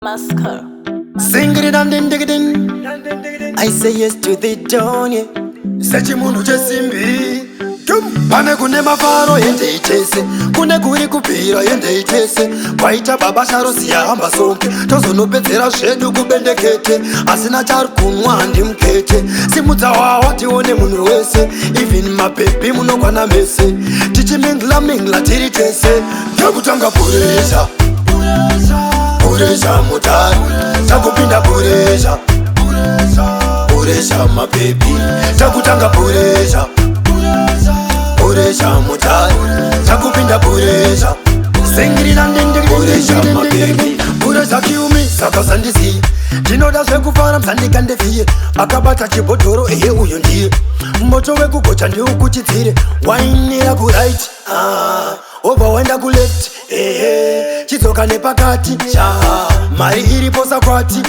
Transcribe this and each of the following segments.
Masker. Sing it and then dig it in. I say yes to the dawn, yeah. Sechi munu chesimbi. Pane kune mafaro yende itese, kune kuri kupira yende itese. Kwaita baba sharo siyahamba sonke, tozonopedzera zvedu kubendekete. Asina chari kunwa handi mukete, simudza wawa tione munhu wese. Even mapepi munokwana mese, tichimingla mingla tiri tese. Takutanga puresha, puresha mutari, takupinda puresha, puresha mapepi. Takutanga puresha, puresha mutari, takupinda puresha. Singirira ndende puresha mapepi. Puresha kiumi saka sandisi, ndinoda zvekufara msandika ndefiye. Akabata chibhodhoro eye uyo ndiye, moto wekugocha ndiukuchidzire. Wainira kuright, obva waenda kuleft, chidzoka nepakati, mari iripo sakwati,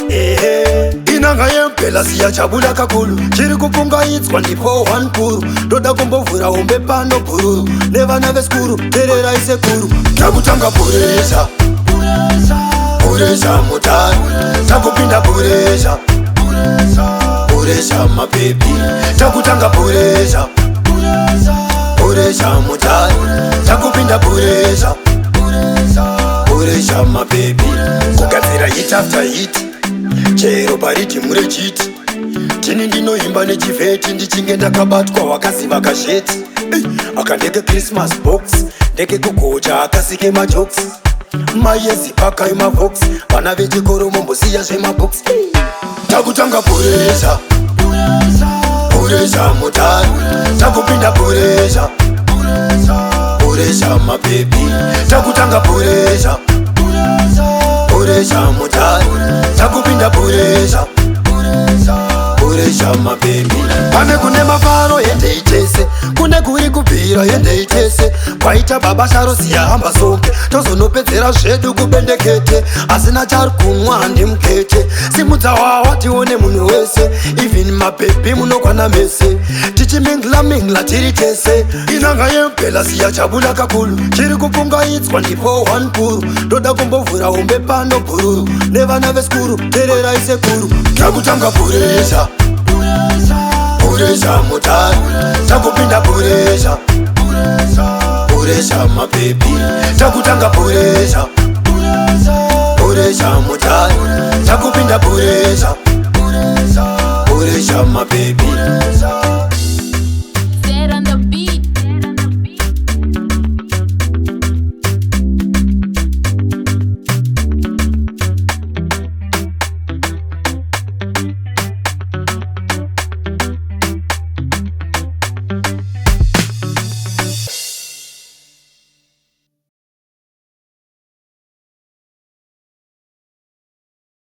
inanga yempela siya chabuda kakulu. Chiri kupungaidzwa ndipo one puru, ndoda kumbovhura hombe pano bhururu. Nevana vesikuru tererai sekuru. Takutanga puresha, puresha mutari, takupinda puresha, puresha mapepi. Takutanga puresha, puresha mutari, takupinda puresha, puresha mapepi. Kugadzira hit after hit, chero pariti mure chiti. Tini ndinoimba nechivheti, ndichinge ndakabatwa wakaziva kasheti. Akandeke Christmas box, ndeke kugocha akasike majokes. Mayezi pakai mavox, vana vechikoro mombosiya zvemabox. Takutanga puresha, puresha mutari, takupinda puresha, puresha mapepi. Takutanga puresha, puresha mutari, takupinda puresha, puresha mapepi. Pane kune mafaro yende itese, kune kuri kupira yende itese. Kwaita baba sharo siyahamba sonke, tozonopedzera zvedu kubendekete. Asina chari kunwa handi mukete, simudza wawa tione munhu wese. Even mapepi munokwana mese, tichimingla mingla tiri tese. Inanga yempela siya chabuda kakulu. Chiri kupungaidzwa ndipo one puru, ndoda kumbovhura hombe pano bhururu. Nevana vesikuru tererai sekuru. Takutanga puresha, puresha mutari, takupinda puresha, puresha mapepi. Takutanga puresha, puresha mutari, takupinda puresha, puresha mapepi.